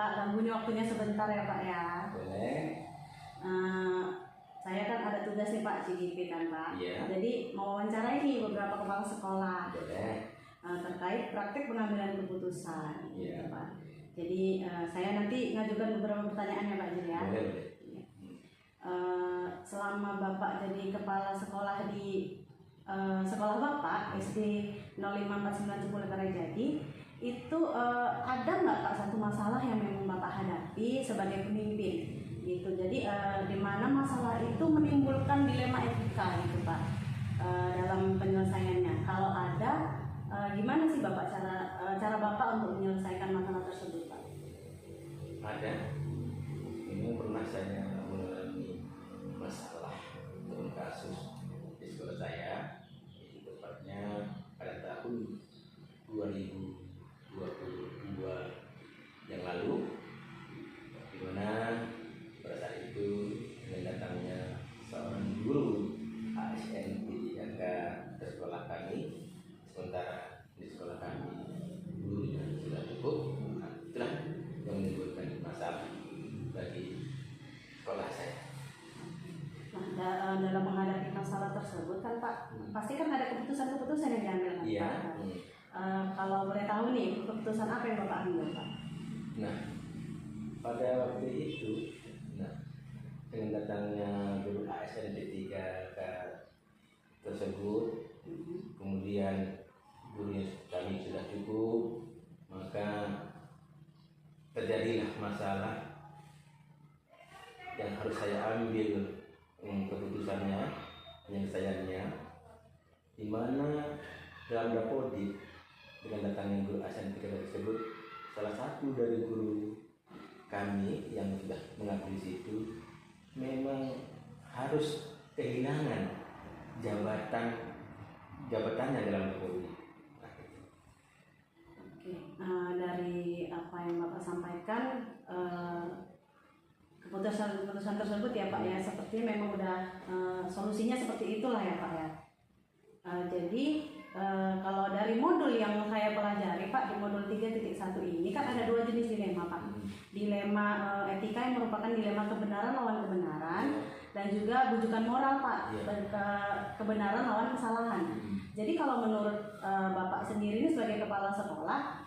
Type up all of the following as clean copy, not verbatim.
Bapak ganggu nih waktunya sebentar ya Pak ya. Boleh. Saya kan ada tugas nih Pak, CGP kan Pak. Iya. Jadi mau wawancarai nih beberapa kepala sekolah. Boleh. Terkait praktik pengambilan keputusan. Iya. Gitu, Pak. Jadi saya nanti ngajukan beberapa pertanyaan ya Pak Jil ya. Boleh. Selama Bapak jadi kepala sekolah di sekolah Bapak SD 054910 Karajati, itu ada nggak Pak satu masalah yang memang Bapak hadapi sebagai pemimpin gitu. Jadi di mana masalah itu menimbulkan dilema etika gitu Pak dalam penyelesaiannya. Kalau ada, gimana sih Bapak cara Bapak untuk menyelesaikan masalah tersebut Pak? Ada. Ini pernah saya mengalami masalah dalam kasus di sekolah saya, itu tepatnya pada tahun 2022 yang lalu, di mana pada saat itu dengan datangnya seorang guru ASN di IAK ke sekolah kami, sementara di sekolah kami gurunya sudah cukup, itulah yang menimbulkan masalah bagi sekolah saya. Nah, dalam menghadapi masalah tersebut kan Pak, pasti kan ada keputusan-keputusan yang diambil kan Iya. Pak. Kalau boleh tahu nih, keputusan apa yang Bapak ambil Pak? Nah, pada waktu itu, dengan datangnya guru ASN D3 tersebut, kemudian gurunya kami sudah cukup, maka terjadilah masalah yang harus saya ambil keputusannya, penyelesaiannya, di mana dalam dapodik dengan datangnya guru ASN tersebut, salah satu dari guru kami yang sudah mengabdi di situ memang harus kehilangan jabatannya dalam dapodik. Oke, dari apa yang Bapak sampaikan, keputusan tersebut ya Pak ya, seperti memang udah solusinya seperti itulah ya Pak ya. Jadi kalau dari modul yang saya pelajari Pak, di modul 3.1 ini kan ada dua jenis dilema Pak. Dilema etika yang merupakan dilema kebenaran lawan kebenaran, dan juga bujukan moral Pak, kebenaran lawan kesalahan. Jadi kalau menurut Bapak sendiri ini sebagai kepala sekolah,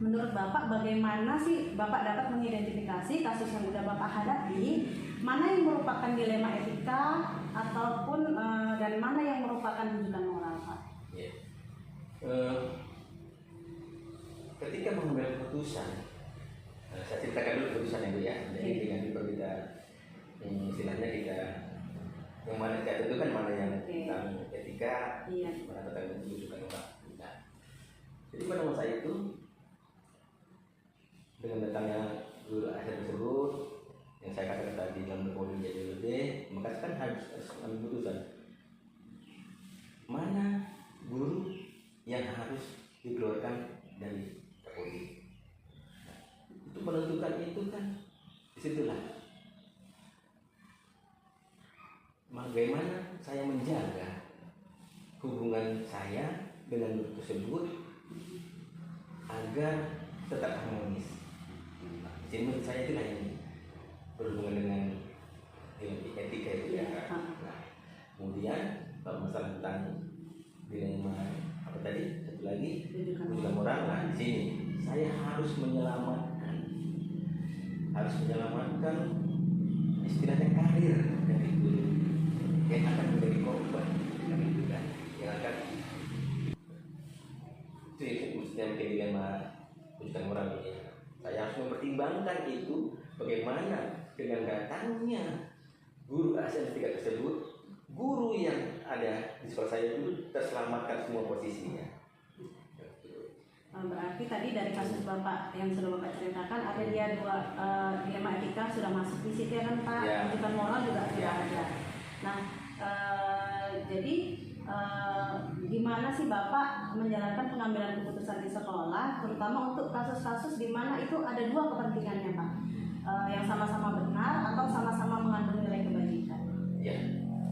menurut Bapak bagaimana sih Bapak dapat mengidentifikasi kasus yang sudah Bapak hadapi, mana yang merupakan dilema etika ataupun dan mana yang merupakan bujukan moral Pak? Ya. Ketika mengambil keputusan, saya ceritakan dulu keputusan yang ya. Jadi dengan perbedaan istilahnya kita yang mana kita tentukan mana yang tentang etika, mana tentang bujukan moral. Nah, jadi pada masa itu dengan datangnya guru ASN tersebut yang saya katakan tadi dalam dapodik jadi lebih, maka kan harus mengambil keputusan mana guru yang harus dikeluarkan dari dapodik. Itu menentukan itu kan disitulah bagaimana saya menjaga hubungan saya dengan guru tersebut agar tetap harmonis. Jadi menurut saya itulah yang berhubungan dengan etika itu ya. Nah, kemudian kalau masalah tentang dilema apa tadi satu lagi bujukan moral, nah di sini saya harus menyelamatkan istilahnya karir dari guru yang akan menjadi korban itu kan, yang akan itu maksudnya dilema bujukan moral ini. Saya harus mempertimbangkan itu bagaimana dengan datangnya guru ASN 3 tersebut, guru yang ada di sekolah saya itu terselamatkan semua posisinya. Berarti tadi dari kasus Bapak yang sudah Bapak ceritakan ada dia dua dilema etika sudah masuk di situ ya kan Pak, bujukan moral juga sudah ada. Nah, jadi gimana sih Bapak menjalankan pengambilan keputusan di sekolah, terutama untuk kasus-kasus di mana itu ada dua kepentingannya Pak, yang sama-sama benar atau sama-sama mengandung nilai kebajikan? Ya,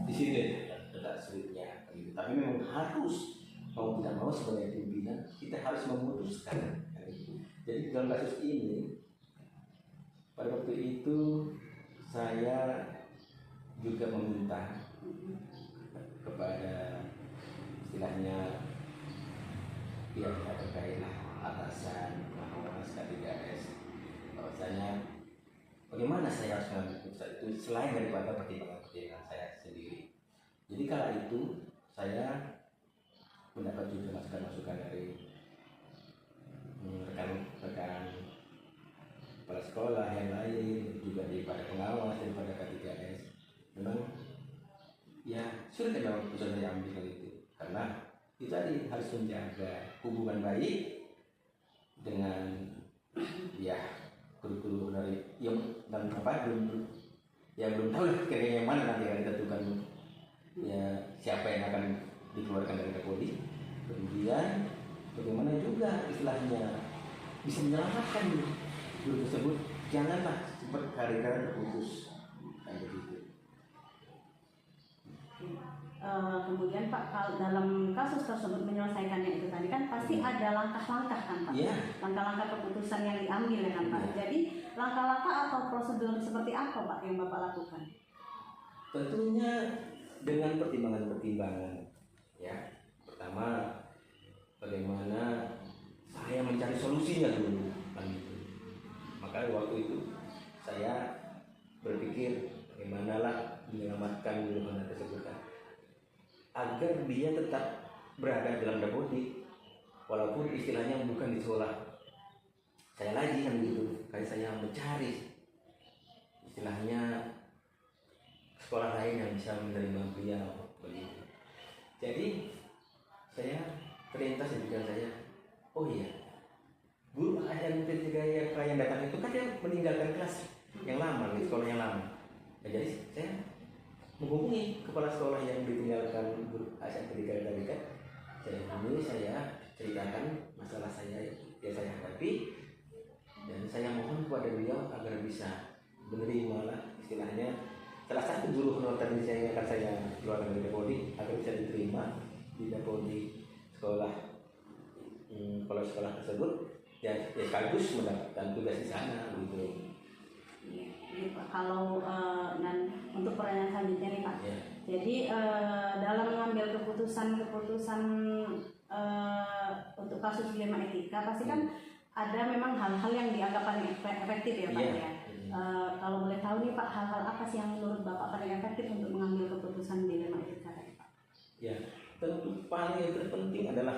di sini letak sulitnya. Tapi memang harus mau tidak mau sebagai pimpinan kita harus memutuskan Jadi dalam kasus ini pada waktu itu saya juga meminta kepada istilahnya pihak-pihak terkait atasan pengawas K3S bahwasanya bagaimana saya harus mengambil keputusan itu selain daripada pertimbangan-pertimbangan saya sendiri. Jadi kala itu saya mendapat juga masukan-masukan dari rekan-rekan kepala sekolah yang lain, juga daripada pengawas, daripada K3S. Memang ya sulit memang keputusan saya ambil itu, karena itu tadi harus menjaga hubungan baik dengan ya guru-guru dari yang dan apa belum tahu lah kayaknya yang mana nanti akan ditentukan ya siapa yang akan dikeluarkan dari Kapolri. Kemudian bagaimana juga istilahnya bisa menyelamatkan guru tersebut, janganlah cepat karir terputus kayak begitu. Kemudian Pak, kalau dalam kasus tersebut menyelesaikannya itu tadi kan pasti ada langkah-langkah kan Pak, langkah-langkah keputusan yang diambil ya kan Pak. Jadi langkah-langkah atau prosedur seperti apa Pak yang Bapak lakukan? Tentunya dengan pertimbangan-pertimbangan ya. Pertama, bagaimana saya mencari solusinya dulu kan gitu. Maka waktu itu saya berpikir bagaimanalah menyelamatkan guru honorer tersebut kan, agar dia tetap berada dalam Dapodik walaupun istilahnya bukan di sekolah saya lagi kan gitu. Kayak saya mencari istilahnya sekolah lain yang bisa menerima beliau begitu. Jadi saya terlintas di pikiran saya, oh iya, guru ASN P3 yang datang itu kan dia meninggalkan kelas yang lama di sekolah yang lama. Nah, jadi saya menghubungi kepala sekolah yang ditinggalkan guru ASN P3 tadi kan. Saya ceritakan masalah saya yang saya hadapi, dan saya mohon kepada beliau agar bisa menerima lah istilahnya salah satu guru honorer tadi yang akan saya keluarkan dari Dapodik agar bisa diterima di Dapodik sekolah tersebut ya sekaligus mendapatkan tugas di sana gitu. Iya, Pak. Kalau dan untuk pertanyaan selanjutnya nih Pak. Ya. Jadi dalam mengambil keputusan untuk kasus dilema etika pasti kan ada memang hal-hal yang dianggap paling efektif ya Pak ya. Kalau boleh tahu nih Pak, hal-hal apa sih yang menurut Bapak paling efektif untuk mengambil keputusan dilema etika tadi Pak? Ya, tentu paling terpenting adalah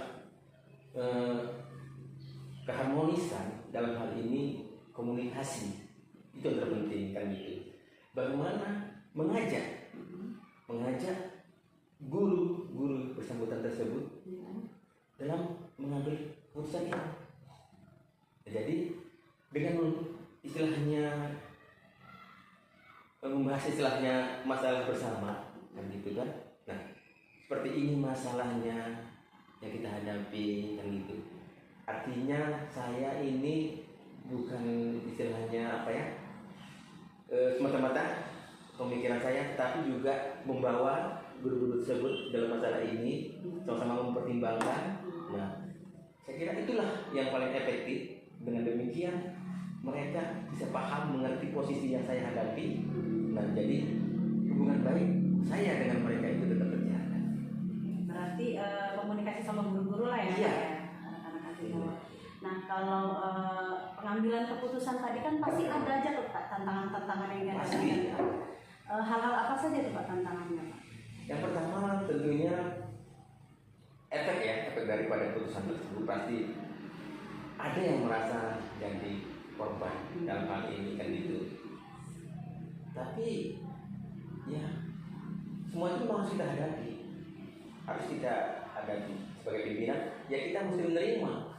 keharmonisan, dalam hal ini komunikasi. Itu yang terpenting kan gitu. Bagaimana mengajak guru bersangkutan tersebut dalam mengambil keputusan itu. Jadi dengan istilahnya membahas istilahnya masalah bersama kan gitu kan. Nah, seperti ini masalahnya yang kita hadapi kan gitu. Artinya saya ini bukan istilahnya apa ya, semata-mata pemikiran saya, tetapi juga membawa guru-guru tersebut dalam masalah ini sama-sama mempertimbangkan. Nah, saya kira itulah yang paling efektif. Dengan demikian mereka bisa paham, mengerti posisi yang saya hadapi. Nah, jadi hubungan baik saya dengan mereka itu tetap berjalan. Berarti komunikasi sama guru-guru lah ya. Iya. Nah, kalau pengambilan keputusan tadi kan pasti ada aja tuh Pak tantangan-tantangan yang dihadapi. Hal-hal apa saja tuh Pak tantangannya Pak? Yang pertama tentunya efek daripada keputusan tersebut pasti ada yang merasa jadi korban dalam hal ini kan gitu. Tapi ya semua itu harus kita hadapi, sebagai pimpinan. Ya kita mesti menerima,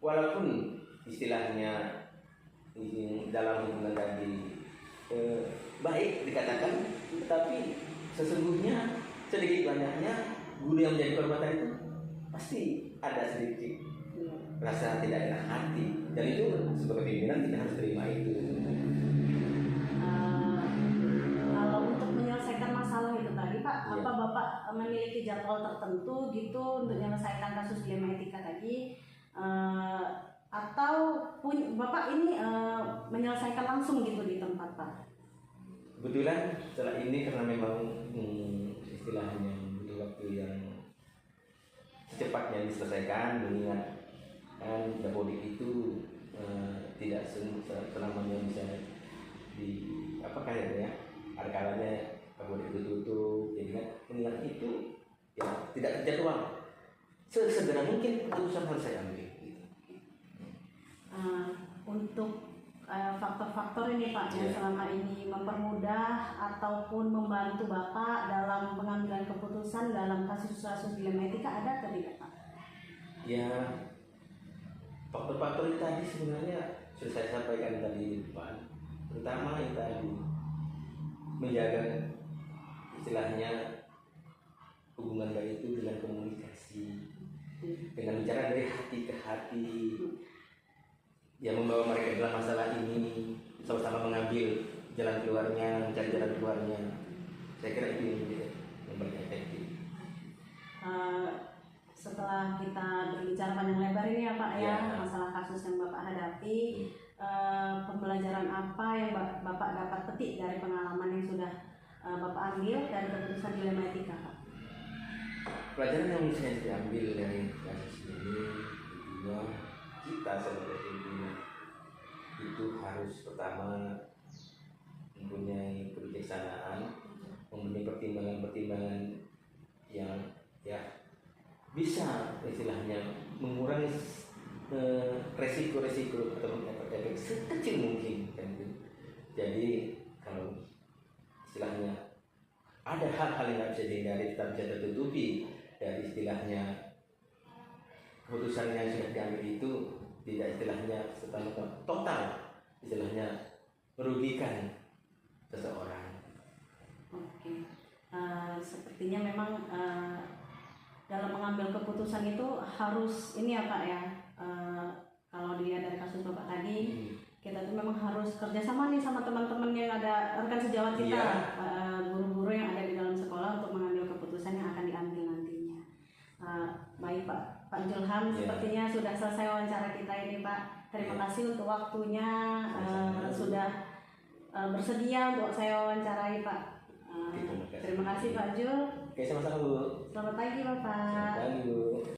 walaupun istilahnya dalam hubungan tadi baik dikatakan, tetapi sesungguhnya sedikit banyaknya guru yang menjadi korban itu pasti ada sedikit rasa tidak enak hati, dan itu sebagai pimpinan kita harus terima itu. Kalau untuk menyelesaikan masalah itu tadi Pak, apa Bapak memiliki jadwal tertentu gitu untuk menyelesaikan kasus dilema etika tadi? atau Bapak ini menyelesaikan langsung gitu di tempat Pak? Kebetulan setelah ini karena memang istilahnya di waktu yang secepatnya diselesaikan, mengingat kan Dapodik itu tidak selamanya bisa di apa kayak ya, ada kalanya Dapodik itu tutup, jadi kan mengingat itu ya tidak terjadwal, sesegera mungkin keputusan harus saya ambil gitu. Untuk faktor-faktor ini Pak yang selama ini mempermudah ataupun membantu Bapak dalam pengambilan keputusan dalam kasus-kasus dilema etika ada atau tidak Pak? Ya, faktor-faktor itu tadi sebenarnya sudah saya sampaikan tadi di depan, terutama yang tadi menjaga istilahnya hubungan baik itu dengan komunikasi, dengan bicara dari hati ke hati, yang membawa mereka dalam masalah ini sama-sama mengambil jalan keluarnya, mencari jalan keluarnya. Saya kira itu yang paling efektif. Setelah kita berbicara panjang lebar ini ya Pak ya, masalah kasus yang Bapak hadapi, pembelajaran apa yang Bapak dapat petik dari pengalaman yang sudah Bapak ambil dari keputusan dilema etika Pak? Pelajaran yang saya diambil dari kasus ini, kedua, kita sebagai pimpinan itu harus pertama mempunyai kebijaksanaan, mempunyai pertimbangan-pertimbangan yang ya bisa istilahnya mengurangi resiko-resiko atau efek sekecil mungkin kan gitu. Jadi kalau istilahnya ada hal-hal yang nggak bisa dihindari tetap bisa tertutupi dari istilahnya keputusan yang sudah diambil itu tidak istilahnya total istilahnya merugikan seseorang. Oke, sepertinya memang dalam mengambil keputusan itu harus ini ya Pak ya, kalau dilihat dari kasus Bapak tadi, kita tuh memang harus kerjasama nih sama teman-teman yang ada rekan sejawat kita, guru-guru yang ada di dalam sekolah untuk mengambil keputusan yang akan diambil nantinya. Baik Pak Julham, sepertinya sudah selesai wawancara kita ini Pak. Terima kasih untuk waktunya, sudah bersedia untuk saya wawancarai Pak. Terima kasih Pak Jul. Oke, sama-sama Bu. Selamat pagi Bapak. Selamat pagi Bu.